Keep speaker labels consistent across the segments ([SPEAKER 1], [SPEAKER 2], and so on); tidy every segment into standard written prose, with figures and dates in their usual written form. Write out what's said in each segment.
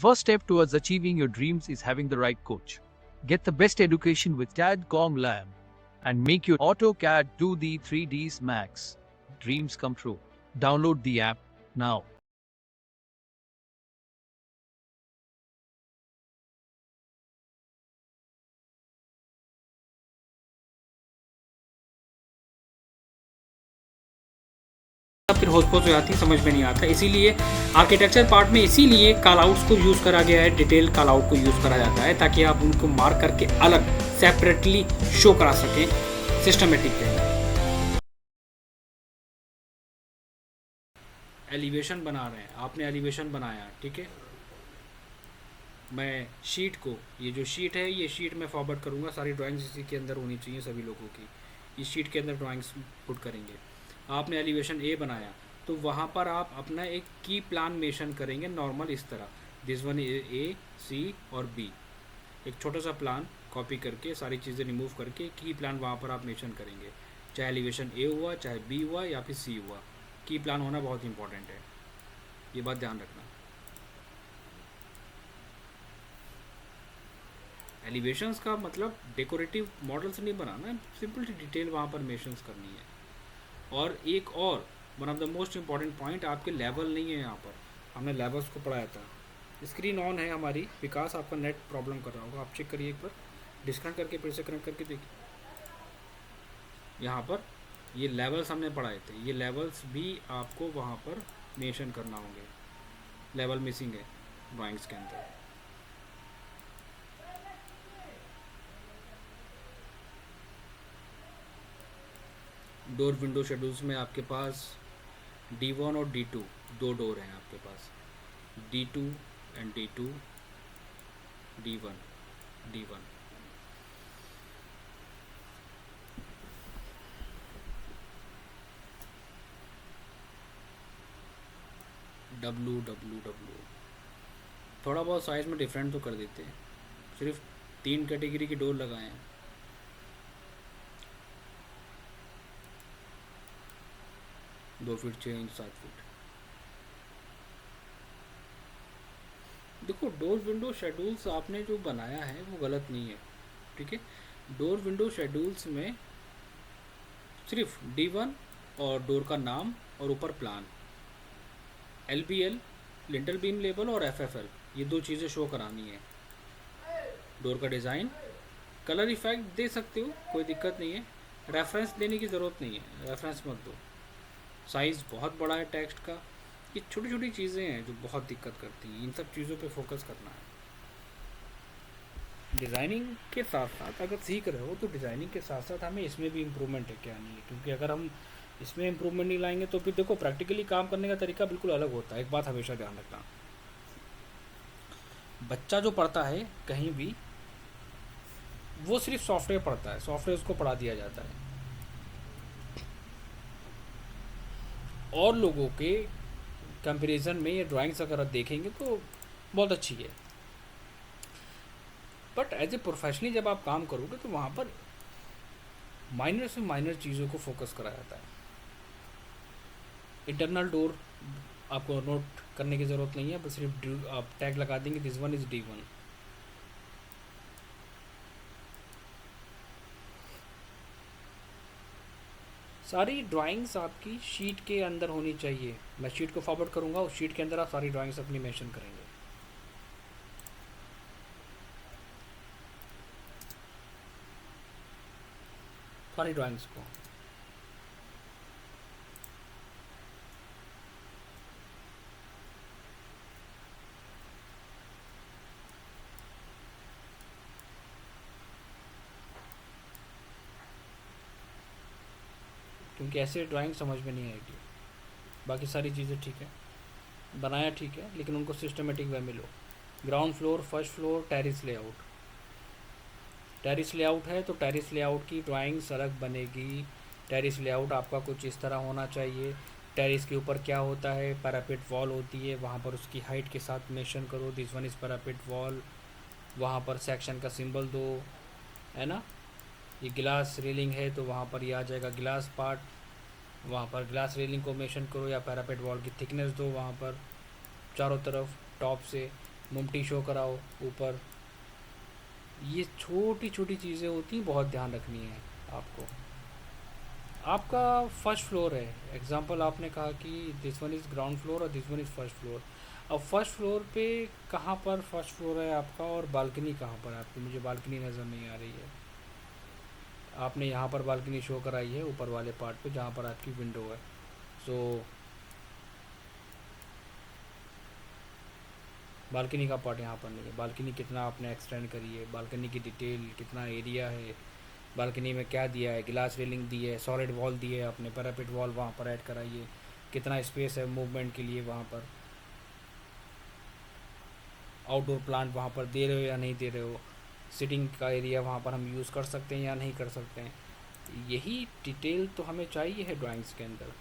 [SPEAKER 1] first step towards achieving your dreams is having the right coach. Get the best education with CAD.com Lab and make your AutoCAD 2D 3Ds Max dreams come true. Download the app now.
[SPEAKER 2] फिर होस्पोस हो जाती है, समझ में नहीं आता। इसीलिए architecture part में इसीलिए कॉल आउट्स को यूज़ करा गया है, डिटेल कॉल आउट को यूज़ करा जाता है ताकि आप उनको मार्क करके अलग सेपरेटली शो करा सकें सिस्टमेटिक वे में। एलिवेशन बना रहे हैं, आपने एलिवेशन बनाया, ठीक है। मैं शीट को, ये जो शीट है ये शीट मैं फॉरवर्ड करूँगा, सारी ड्राइंग्स इसी के अंदर होनी चाहिए सभी लोगों की। इस शीट के अंदर ड्राइंग्स पुट करेंगे। आपने एलिवेशन ए बनाया तो वहाँ पर आप अपना एक की प्लान मेंशन करेंगे नॉर्मल इस तरह, दिस वन ए सी और बी। एक छोटा सा प्लान कॉपी करके सारी चीज़ें रिमूव करके की प्लान वहाँ पर आप मेंशन करेंगे, चाहे एलिवेशन ए हुआ, चाहे बी हुआ या फिर सी हुआ। की प्लान होना बहुत इंपॉर्टेंट है, ये बात ध्यान रखना। एलिवेशंस का मतलब डेकोरेटिव मॉडल्स नहीं बनाना, सिंपल डिटेल वहाँ पर मेंशंस करनी है। और एक और one of the most important point, आपके लेवल नहीं है यहाँ पर। हमने लेवल्स को पढ़ाया था। स्क्रीन ऑन है हमारी, विकास आपका नेट प्रॉब्लम कर रहा होगा, आप चेक करिए एक बार, डिस्कनेक्ट करके फिर से कनेक्ट करके देखिए। यहाँ पर ये लेवल्स हमने पढ़ाए थे, ये लेवल्स भी आपको वहाँ पर मेंशन करना होंगे। लेवल मिसिंग है ड्राइंग्स के अंदर। डोर विंडो शेड्यूल्स में आपके पास D1 और D2 दो डोर हैं आपके पास, D2 and D2, D1 D1। WWW थोड़ा बहुत साइज़ में डिफरेंट तो कर देते हैं, सिर्फ 3 कैटेगरी की डोर लगाए हैं। दो फीट 6 इंच 7 फीट। देखो डोर विंडो शेड्यूल्स आपने जो बनाया है वो गलत नहीं है, ठीक है। डोर विंडो शेड्यूल्स में सिर्फ D1 और डोर का नाम और ऊपर plan, LBL lintel beam label और FFL, ये दो चीज़ें शो करानी है। डोर का डिज़ाइन, कलर इफेक्ट दे सकते हो, कोई दिक्कत नहीं है। रेफरेंस देने की ज़रूरत नहीं है, रेफरेंस मत दो। साइज़ बहुत बड़ा है टेक्स्ट का, ये छोटी छोटी चीज़ें हैं जो बहुत दिक्कत करती हैं, इन सब चीज़ों पे फोकस करना है। डिज़ाइनिंग के साथ साथ अगर सीख रहे हो तो डिज़ाइनिंग के साथ साथ हमें इसमें भी इम्प्रूवमेंट है क्या नहीं है, क्योंकि अगर हम इसमें इम्प्रूवमेंट नहीं लाएंगे तो फिर देखो प्रैक्टिकली काम करने का तरीका बिल्कुल अलग होता है। एक बात हमेशा ध्यान रखना, बच्चा जो पढ़ता है कहीं भी वो सिर्फ सॉफ्टवेयर पढ़ता है, सॉफ्टवेयर उसको पढ़ा दिया जाता है। और लोगों के कंपैरिजन में ये ड्राइंग्स अगर आप देखेंगे तो बहुत अच्छी है, बट एज ए प्रोफेशनली जब आप काम करोगे तो वहाँ पर माइनर से माइनर चीज़ों को फोकस करा जाता है। इंटरनल डोर आपको नोट करने की ज़रूरत नहीं है, बस सिर्फ आप टैग लगा देंगे, दिस वन इज़ D1। सारी ड्राइंग्स आपकी शीट के अंदर होनी चाहिए। मैं शीट को फॉरवर्ड करूँगा, उस शीट के अंदर आप सारी ड्राइंग्स अपनी मेंशन करेंगे। सारी ड्राइंग्स को क्योंकि ऐसे ड्राइंग समझ में नहीं आएगी। बाकी सारी चीज़ें ठीक है, बनाया ठीक है, लेकिन उनको सिस्टमेटिक वे में लो। Ground floor, first floor, terrace layout. Terrace layout है तो टेरिस लेआउट की ड्राइंग्स अलग बनेगी। टेरिस लेआउट आपका कुछ इस तरह होना चाहिए। टेरिस के ऊपर क्या होता है, पैरापेट वॉल होती है, वहाँ पर उसकी हाइट के साथ मेंशन करो, this one is parapet wall. वहाँ पर सेक्शन का सिंबल दो, है ना। ये ग्लास रेलिंग है तो वहाँ पर ये आ जाएगा ग्लास पार्ट, वहाँ पर ग्लास रेलिंग को मेंशन करो, या पैरापेट वॉल की थिकनेस दो वहाँ पर चारों तरफ टॉप से। मुमटी शो कराओ ऊपर। ये छोटी छोटी चीज़ें होती हैं, बहुत ध्यान रखनी है आपको। आपका फर्स्ट फ्लोर है, एग्जांपल आपने कहा कि this one is ground floor और this one is first floor. अब फर्स्ट फ्लोर पे कहाँ पर फर्स्ट फ्लोर है आपका और बालकनी कहाँ पर है आपकी? मुझे बालकनी नज़र नहीं आ रही है। आपने यहाँ पर बालकनी शो कराई है ऊपर वाले पार्ट पे जहाँ पर आपकी विंडो है। सो बालकनी का पार्ट यहाँ पर नहीं है। बालकनी कितना आपने एक्सटेंड करी है, बालकनी की डिटेल, कितना एरिया है, बालकनी में क्या दिया है, गिलास रेलिंग दी है, सॉलिड वॉल दी है, आपने पैरापेट वॉल वहाँ पर ऐड कराइए, कितना स्पेस है मूवमेंट के लिए वहाँ पर, आउटडोर प्लांट वहाँ पर दे रहे हो या नहीं दे रहे हो, सिटिंग का एरिया वहाँ पर हम यूज़ कर सकते हैं या नहीं कर सकते हैं। यही डिटेल तो हमें चाहिए है ड्राइंग्स के अंदर।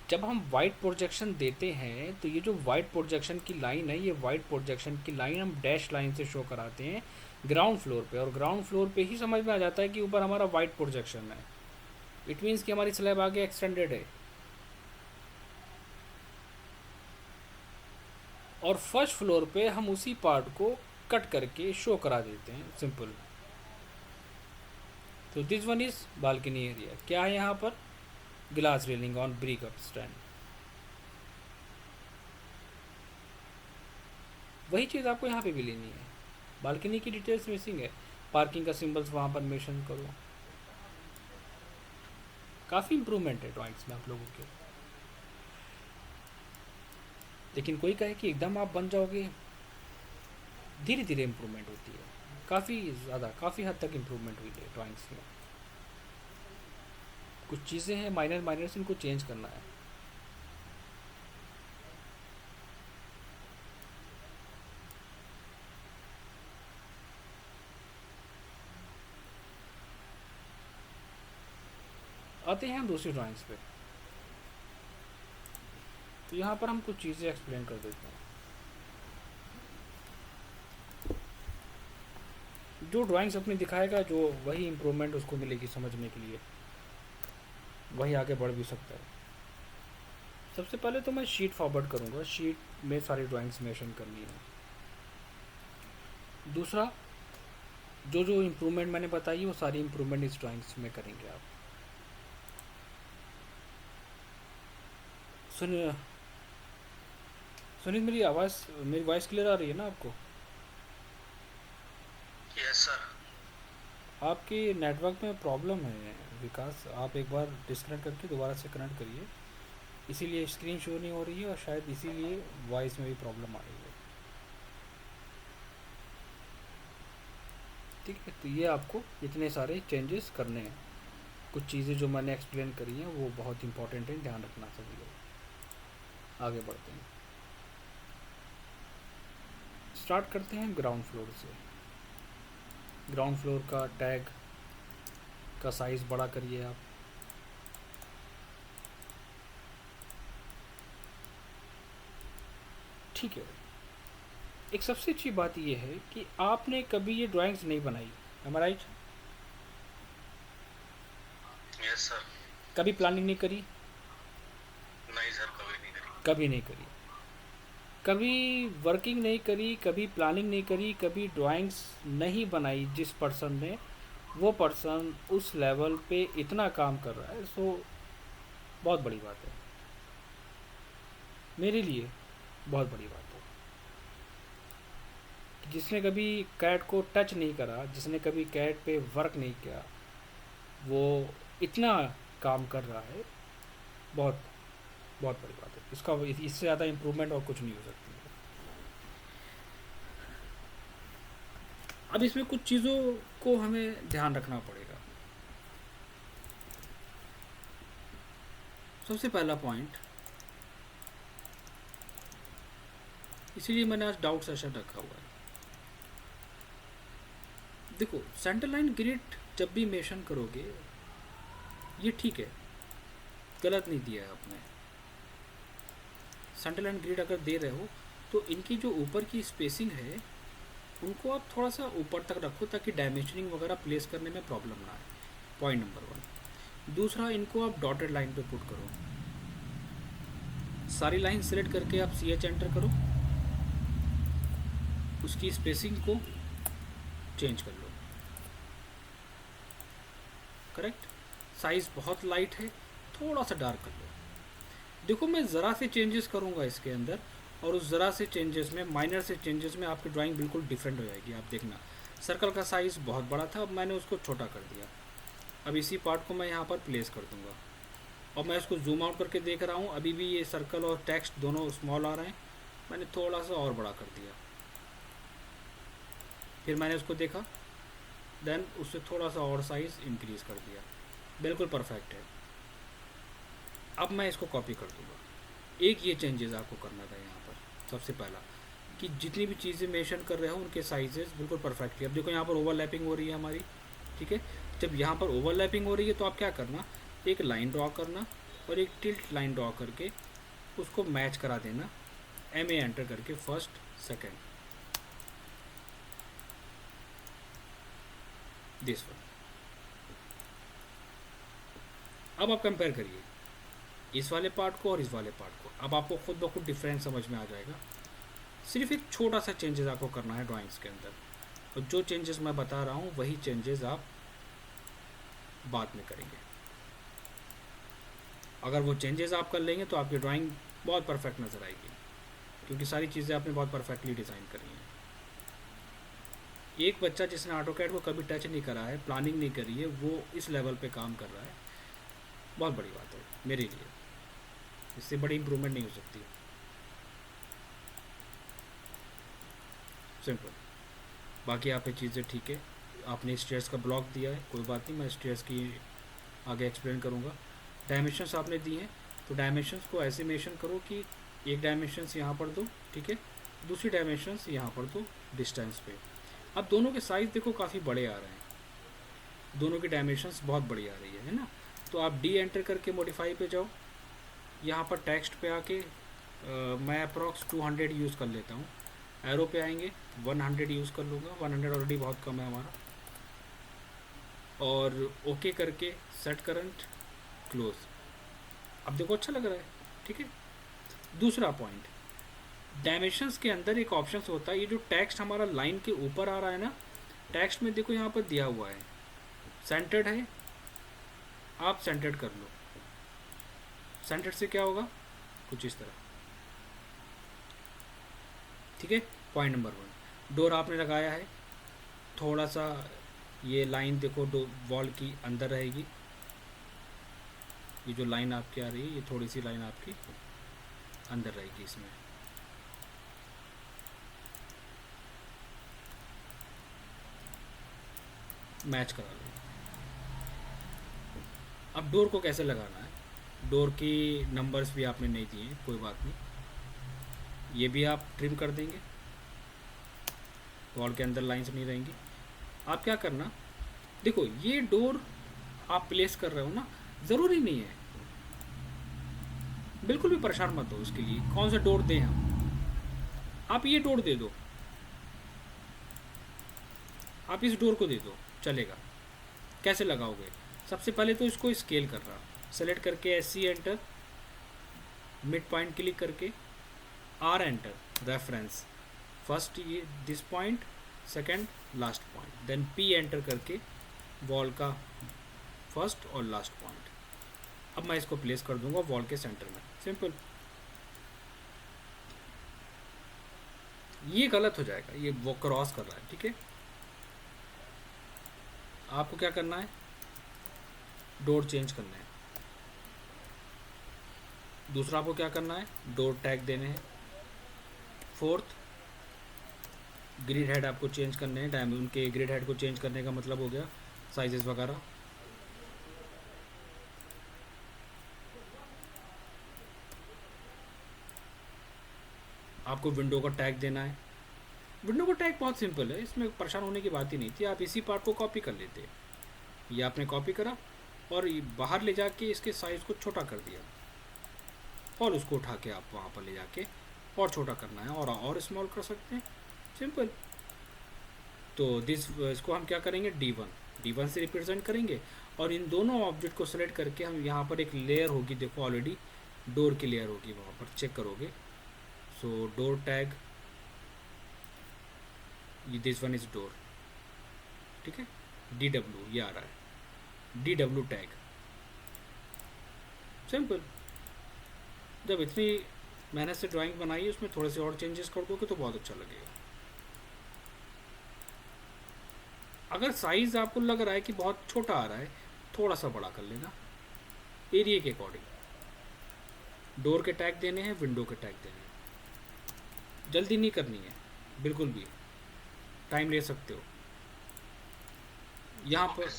[SPEAKER 2] जब हम वाइट प्रोजेक्शन देते हैं तो ये जो वाइट प्रोजेक्शन की लाइन है, ये वाइट प्रोजेक्शन की लाइन हम डैश लाइन से शो कराते हैं ग्राउंड फ्लोर पे, और ग्राउंड फ्लोर पे ही समझ में आ जाता है कि ऊपर हमारा वाइट प्रोजेक्शन है। इट मीन्स कि हमारी स्लैब आगे एक्सटेंडेड है। और फर्स्ट फ्लोर पे हम उसी पार्ट को कट करके शो करा देते हैं, सिंपल। तो this one is balcony area. क्या है यहाँ पर? Glass railing on brick up stand. वही चीज़ आपको यहाँ पे भी लेनी है। बालकनी की डिटेल्स मिसिंग है, पार्किंग का सिंबल्स वहाँ पर मेंशन करो। काफ़ी इम्प्रूवमेंट है ड्राइंग्स में आप लोगों के। लेकिन कोई कहे कि एकदम आप बन जाओगे, धीरे धीरे इम्प्रूवमेंट होती है। काफ़ी ज़्यादा, काफ़ी हद तक इम्प्रूवमेंट हुई है ड्राइंग्स में। कुछ चीज़ें हैं माइनर माइनर, इनको चेंज करना है। आते हैं हम दूसरी ड्राइंग्स पे। तो यहाँ पर हम कुछ चीज़ें एक्सप्लेन कर देते हैं। जो ड्राइंग्स अपने दिखाएगा, जो वही इम्प्रूवमेंट उसको मिलेगी समझने के लिए, वही आगे बढ़ भी सकता है। सबसे पहले तो मैं शीट फॉरवर्ड करूँगा, शीट में सारी ड्राइंग्स मेंशन करनी है। दूसरा, जो जो इम्प्रूवमेंट मैंने बताई वो सारी इम्प्रूवमेंट इस ड्राइंग्स में करेंगे आप। सुनिए सुनील, मेरी आवाज़, मेरी वॉइस क्लियर आ रही है ना आपको?
[SPEAKER 3] Yes sir.
[SPEAKER 2] आपके नेटवर्क में प्रॉब्लम है विकास, आप एक बार डिस्कनेक्ट करके दोबारा से कनेक्ट करिए, इसीलिए स्क्रीन शो नहीं हो रही है और शायद इसीलिए वॉइस में भी प्रॉब्लम आ रही है। ठीक है, तो ये आपको इतने सारे चेंजेस करने हैं। कुछ चीज़ें जो मैंने एक्सप्लेन करी हैं वो बहुत इंपॉर्टेंट है, ध्यान रखना सभी लोग। आगे बढ़ते हैं, स्टार्ट करते हैं ग्राउंड फ्लोर से। ग्राउंड फ्लोर का टैग का साइज़ बड़ा करिए आप। ठीक है, एक सबसे अच्छी बात यह है कि आपने कभी ये ड्राइंग्स नहीं बनाई, एम आई राइट?
[SPEAKER 3] Yes sir.
[SPEAKER 2] कभी प्लानिंग नहीं करी?
[SPEAKER 3] नहीं सर, कभी नहीं करी।
[SPEAKER 2] कभी नहीं करी, कभी वर्किंग नहीं करी, कभी प्लानिंग नहीं करी, कभी ड्राइंग्स नहीं बनाई। जिस पर्सन ने, वो पर्सन उस लेवल पे इतना काम कर रहा है, सो बहुत बड़ी बात है, मेरे लिए बहुत बड़ी बात है। जिसने कभी कैट को टच नहीं करा, जिसने कभी कैट पे वर्क नहीं किया, वो इतना काम कर रहा है, बहुत बहुत बड़ी बात है। इसका इससे ज़्यादा इम्प्रूवमेंट और कुछ नहीं हो सकती है। अब इसमें कुछ चीज़ों को हमें ध्यान रखना पड़ेगा। सबसे पहला पॉइंट, इसीलिए मैंने आज डाउट सेशन रखा हुआ है। देखो, सेंटर लाइन ग्रिड जब भी मेंशन करोगे, ये ठीक है, गलत नहीं दिया है आपने। सेंटर लाइन ग्रिड अगर दे रहे हो तो इनकी जो ऊपर की स्पेसिंग है उनको आप थोड़ा सा ऊपर तक रखो, ताकि डायमेंशनिंग वगैरह प्लेस करने में प्रॉब्लम ना आए। Point number 1। दूसरा, इनको आप डॉटेड लाइन पे पुट करो। सारी लाइन सेलेक्ट करके आप CH एंटर करो। उसकी स्पेसिंग को चेंज कर लो। करेक्ट। साइज़ बहुत लाइट है, थोड़ा सा डार्क कर लो। देखो मैं ज़रा से चेंजेस करूँगा इसके अंदर, और उस ज़रा से चेंजेस में, माइनर से चेंजेस में आपकी ड्राइंग बिल्कुल डिफरेंट हो जाएगी। आप देखना, सर्कल का साइज़ बहुत बड़ा था, अब मैंने उसको छोटा कर दिया। अब इसी पार्ट को मैं यहाँ पर प्लेस कर दूँगा, और मैं इसको जूम आउट करके देख रहा हूँ, अभी भी ये सर्कल और टेक्स्ट दोनों स्मॉल आ रहे हैं। मैंने थोड़ा सा और बड़ा कर दिया, फिर मैंने उसको देखा, देन उससे थोड़ा सा और साइज़ इंक्रीज़ कर दिया। बिल्कुल परफेक्ट है। अब मैं इसको कॉपी कर दूँगा। एक ये चेंजेस आपको करना था यहाँ पर सबसे पहला, कि जितनी भी चीज़ें मेंशन कर रहे हो उनके साइजेस बिल्कुल परफेक्टली। अब देखो यहाँ पर ओवरलैपिंग हो रही है हमारी, ठीक है। जब यहाँ पर ओवरलैपिंग हो रही है तो आप क्या करना, एक लाइन ड्रॉ करना और एक टिल्ट लाइन ड्रॉ करके उसको मैच करा देना, MA एंटर करके फर्स्ट सेकेंड, दिस वन। अब आप कंपेयर करिए इस वाले पार्ट को और इस वाले पार्ट को। अब आपको खुद ब खुद डिफरेंस समझ में आ जाएगा। सिर्फ एक छोटा सा चेंजेस आपको करना है ड्राइंग्स के अंदर, और जो चेंजेस मैं बता रहा हूँ वही चेंजेस आप बाद में करेंगे। अगर वो चेंजेस आप कर लेंगे तो आपकी ड्राइंग बहुत परफेक्ट नज़र आएगी, क्योंकि सारी चीज़ें आपने बहुत परफेक्टली डिज़ाइन करी हैं। एक बच्चा जिसने ऑटोकैड को कभी टच नहीं करा है, प्लानिंग नहीं करी है, वो इस लेवल पे काम कर रहा है, बहुत बड़ी बात है मेरे लिए। इससे बड़ी इम्प्रूवमेंट नहीं हो सकती। सिंपल। बाकी आप ये चीज़ें ठीक है। आपने स्टेयर्स का ब्लॉक दिया है, कोई बात नहीं, मैं स्टेयर्स की आगे एक्सप्लेन करूँगा। डायमेंशंस आपने दी हैं, तो डायमेंशंस को ऐसे मेंशन करो कि एक डायमेंशंस यहाँ पर दो, ठीक है, दूसरी डायमेंशंस यहाँ पर दो डिस्टेंस पे। अब दोनों के साइज़ देखो काफ़ी बड़े आ रहे हैं, दोनों की डायमेंशंस बहुत बड़ी आ रही है ना। तो आप डी एंटर करके मॉडिफाई पे जाओ, यहाँ पर टेक्स्ट पे आके मैं अप्रॉक्स 200 यूज़ कर लेता हूँ। एरो पे आएंगे 100 यूज़ कर लूँगा, 100 ऑलरेडी बहुत कम है हमारा। और ओके करके सेट करंट क्लोज। अब देखो अच्छा लग रहा है, ठीक है। दूसरा पॉइंट, डायमेंशंस के अंदर एक ऑप्शन होता है, ये जो टेक्स्ट हमारा लाइन के ऊपर आ रहा है ना, टेक्स्ट में देखो यहाँ पर दिया हुआ है सेंटर्ड है, आप सेंटर्ड कर लो। सेंटर्ड से क्या होगा, कुछ इस तरह, ठीक है। पॉइंट नंबर 1, डोर आपने लगाया है, थोड़ा सा ये लाइन देखो वॉल की अंदर रहेगी, ये जो लाइन आपकी आ रही है ये थोड़ी सी लाइन आपकी अंदर रहेगी, इसमें मैच करा लो। अब डोर को कैसे लगाना है, डोर की नंबर्स भी आपने नहीं दिए, कोई बात नहीं, ये भी आप ट्रिम कर देंगे, वॉल के अंदर लाइंस नहीं रहेंगी। आप क्या करना, देखो ये डोर आप प्लेस कर रहे हो ना, ज़रूरी नहीं है, बिल्कुल भी परेशान मत हो उसके लिए कौन सा डोर दें हम। आप ये डोर दे दो, आप इस डोर को दे दो, चलेगा। कैसे लगाओगे, सबसे पहले तो इसको स्केल कर रहा, सेलेक्ट करके SC enter, mid point click करके R एंटर, रेफरेंस फर्स्ट ये this point, second last point, then P enter करके वॉल का फर्स्ट और लास्ट पॉइंट। अब मैं इसको प्लेस कर दूंगा वॉल के सेंटर में, सिंपल। ये गलत हो जाएगा, ये वो क्रॉस कर रहा है, ठीक है। आपको क्या करना है, डोर चेंज करना है। दूसरा आपको क्या करना है, डोर टैग देने हैं। फोर्थ, ग्रिड हेड आपको चेंज करने हैं, उनके ग्रिड हेड को चेंज करने का मतलब हो गया साइजेस वगैरह। आपको विंडो का टैग देना है। विंडो का टैग बहुत सिंपल है, इसमें परेशान होने की बात ही नहीं थी, आप इसी पार्ट को कॉपी कर लेते। ये आपने कॉपी करा और बाहर ले जाके इसके साइज़ को छोटा कर दिया, और उसको उठा के आप वहाँ पर ले जाके और छोटा करना है, और स्मॉल कर सकते हैं, सिंपल। तो इसको हम क्या करेंगे, D1 से रिप्रेजेंट करेंगे, और इन दोनों ऑब्जेक्ट को सेलेक्ट करके हम यहाँ पर एक लेयर होगी, देखो ऑलरेडी डोर की लेयर होगी, वहाँ पर चेक करोगे। सो डोर टैग ये दिस वन इज डोर, ठीक है। DW ये आ रहा है, DW टैग, सिंपल। जब इतनी मेहनत से ड्राइंग बनाई है उसमें थोड़े से और चेंजेस कर दोगे तो बहुत अच्छा लगेगा। अगर साइज़ आपको लग रहा है कि बहुत छोटा आ रहा है, थोड़ा सा बड़ा कर लेना एरिया के अकॉर्डिंग। डोर के टैग देने हैं, विंडो के टैग देने हैं। जल्दी नहीं करनी है बिल्कुल भी, टाइम ले सकते हो। यहाँ पर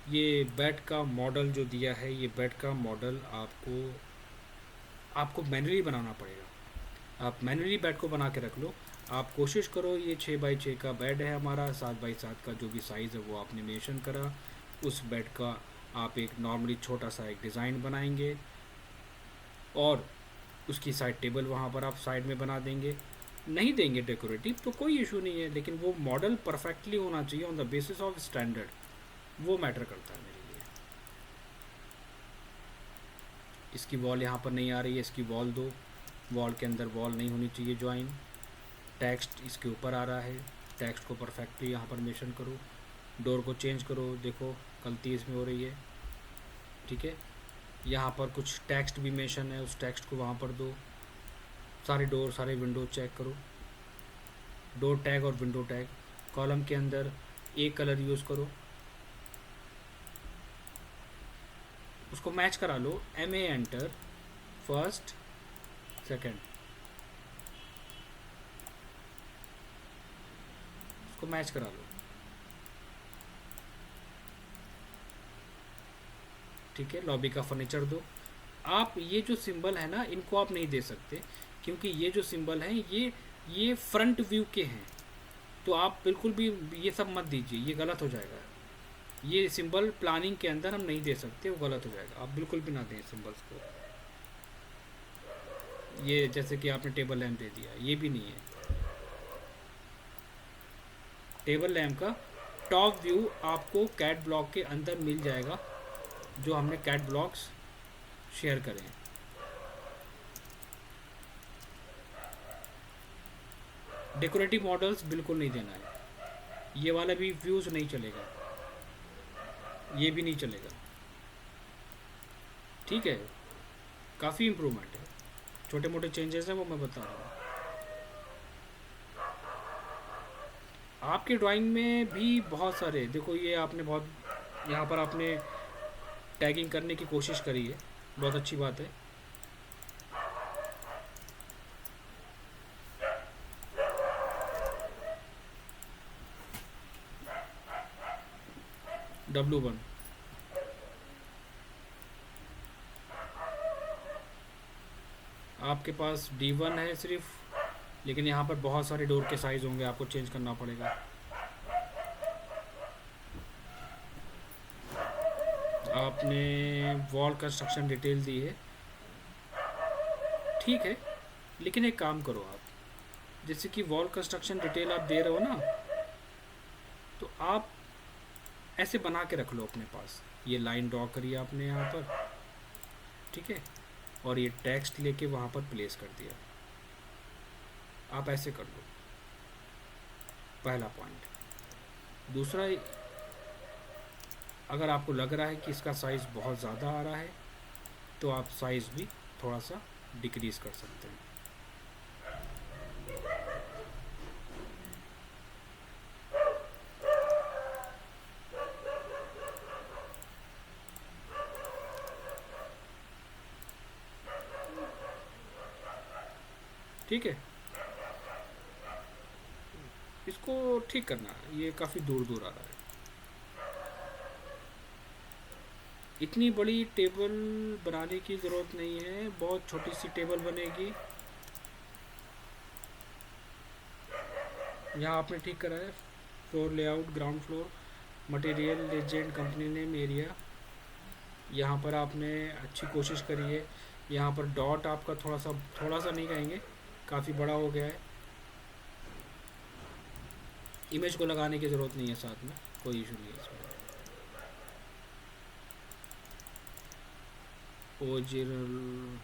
[SPEAKER 2] ये बेड का मॉडल जो दिया है, ये बेड का मॉडल आपको मैन्युअली बनाना पड़ेगा। आप मैन्युअली बेड को बना के रख लो। आप कोशिश करो, ये 6x6 का बेड है हमारा, 7x7 का जो भी साइज़ है वो आपने मेंशन करा, उस बेड का आप एक नॉर्मली छोटा सा एक डिज़ाइन बनाएंगे और उसकी साइड टेबल वहाँ पर आप साइड में बना देंगे। नहीं देंगे डेकोरेटिव तो कोई इशू नहीं है, लेकिन वो मॉडल परफेक्टली होना चाहिए on the basis of standard, वो मैटर करता है मेरे लिए। इसकी वॉल यहाँ पर नहीं आ रही है, इसकी वॉल दो, वॉल के अंदर वॉल नहीं होनी चाहिए ज्वाइन। टेक्स्ट इसके ऊपर आ रहा है, टेक्स्ट को परफेक्टली यहाँ पर मेंशन करो। डोर को चेंज करो, देखो गलती इसमें हो रही है, ठीक है। यहाँ पर कुछ टेक्स्ट भी मेंशन है, उस टेक्स्ट को वहाँ पर दो। सारे डोर सारे विंडो चेक करो, डोर टैग और विंडो टैग। कॉलम के अंदर एक कलर यूज़ करो, उसको मैच करा लो। MA एंटर, फर्स्ट सेकंड, उसको मैच करा लो, ठीक है। लॉबी का फर्नीचर दो। आप ये जो सिंबल है ना, इनको आप नहीं दे सकते, क्योंकि ये जो सिंबल हैं ये फ्रंट व्यू के हैं, तो आप बिल्कुल भी ये सब मत दीजिए, ये गलत हो जाएगा। ये सिंबल प्लानिंग के अंदर हम नहीं दे सकते, वो गलत हो जाएगा। आप बिल्कुल भी ना दें सिंबल्स को। ये जैसे कि आपने टेबल लैम्प दे दिया, ये भी नहीं है। टेबल लैम्प का टॉप व्यू आपको कैट ब्लॉक के अंदर मिल जाएगा, जो हमने कैट ब्लॉक्स शेयर करें। डेकोरेटिव मॉडल्स बिल्कुल नहीं देना है। ये वाला भी व्यूज़ नहीं चलेगा, ये भी नहीं चलेगा, ठीक है। काफ़ी इम्प्रूवमेंट है, छोटे मोटे चेंजेस हैं वो मैं बता रहा हूँ। आपके ड्राइंग में भी बहुत सारे, देखो ये आपने बहुत, यहाँ पर आपने टैगिंग करने की कोशिश करी है, बहुत अच्छी बात है। W1 आपके पास D1 है सिर्फ, लेकिन यहाँ पर बहुत सारे डोर के साइज़ होंगे, आपको चेंज करना पड़ेगा। आपने वॉल कंस्ट्रक्शन डिटेल दी है, ठीक है, लेकिन एक काम करो आप, जैसे कि वॉल कंस्ट्रक्शन डिटेल आप दे रहे हो ना, तो आप ऐसे बना के रख लो अपने पास। ये लाइन ड्रॉ करिए आपने यहाँ पर, ठीक है, और ये टेक्स्ट लेके वहाँ पर प्लेस कर दिया। आप ऐसे कर लो, पहला पॉइंट। दूसरा, अगर आपको लग रहा है कि इसका साइज़ बहुत ज़्यादा आ रहा है तो आप साइज़ भी थोड़ा सा डिक्रीज़ कर सकते हैं। ठीक है, इसको ठीक करना है, ये काफ़ी दूर दूर आ रहा है। इतनी बड़ी टेबल बनाने की ज़रूरत नहीं है, बहुत छोटी सी टेबल बनेगी। यहाँ आपने ठीक करा है, floor layout, ground floor, material, legend, company name, area. यहाँ पर आपने अच्छी कोशिश करी है। यहाँ पर डॉट आपका थोड़ा सा नहीं कहेंगे, काफ़ी बड़ा हो गया है। इमेज को लगाने की ज़रूरत नहीं है साथ में, कोई इशू नहीं है इसमें। ओरिजिनल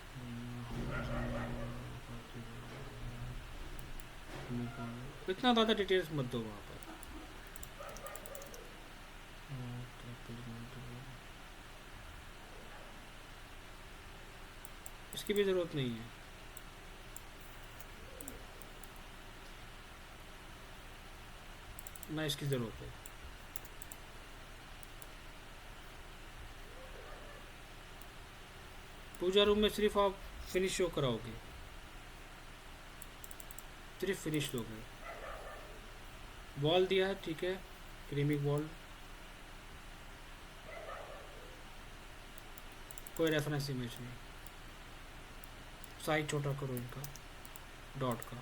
[SPEAKER 2] इतना ज़्यादा डिटेल्स मत दो वहाँ पर। इसकी भी ज़रूरत नहीं है। ना इसकी ज़रूरत है। पूजा रूम में सिर्फ आप फिनिश शो कराओगे, सिर्फ फिनिश लोगे। वॉल दिया है, ठीक है, क्रीमी वॉल, कोई रेफरेंस इमेज नहीं। साइज छोटा करो इनका डॉट का।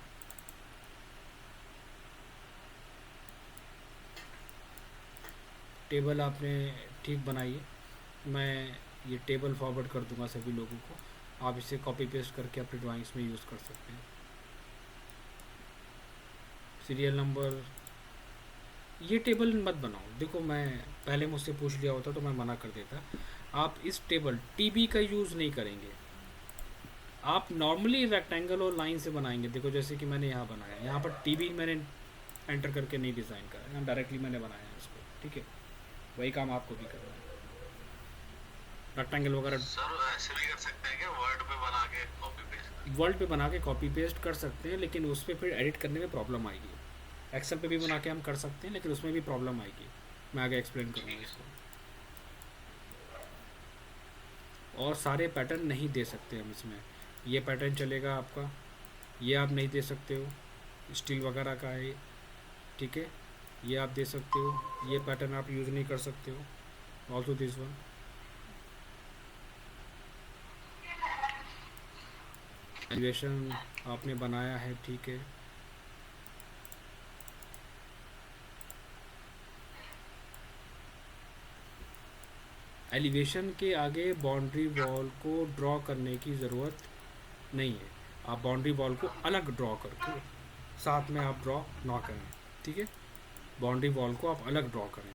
[SPEAKER 2] टेबल आपने ठीक बनाई है, मैं ये टेबल फॉरवर्ड कर दूंगा सभी लोगों को, आप इसे कॉपी पेस्ट करके अपने ड्राइंग्स में यूज़ कर सकते हैं। सीरियल नंबर, ये टेबल मत बनाओ। देखो मैं पहले मुझसे पूछ लिया होता तो मैं मना कर देता। आप इस टेबल टीबी का यूज़ नहीं करेंगे, आप नॉर्मली रेक्टेंगल और लाइन से बनाएंगे। देखो जैसे कि मैंने यहाँ बनाया, यहाँ पर टीबी मैंने एंटर करके नहीं डिज़ाइन करा, यहाँ डायरेक्टली मैंने बनाया है इसको, ठीक है। वही काम आपको भी करना है, रेक्टेंगल वगैरह।
[SPEAKER 3] सर ऐसे भी कर सकते हैं क्या, वर्ड पे बना के कॉपी पेस्ट?
[SPEAKER 2] वर्ड पे बना के कॉपी पेस्ट कर सकते हैं, लेकिन उस पर फिर एडिट करने में प्रॉब्लम आएगी। एक्सेल पे भी बना के हम कर सकते हैं, लेकिन उसमें भी प्रॉब्लम आएगी, मैं आगे एक्सप्लेन करूँगा इसको। और सारे पैटर्न नहीं दे सकते हम इसमें। ये पैटर्न चलेगा आपका, ये आप नहीं दे सकते हो, स्टील वगैरह का है, ठीक है। ये आप दे सकते हो, ये पैटर्न आप यूज़ नहीं कर सकते हो। Also this one. एलिवेशन आपने बनाया है, ठीक है। एलिवेशन के आगे बाउंड्री वॉल को ड्रॉ करने की ज़रूरत नहीं है। आप बाउंड्री वॉल को अलग ड्रॉ करके साथ में आप ड्रॉ ना करें, ठीक है। बाउंड्री वॉल को आप अलग ड्रॉ करें।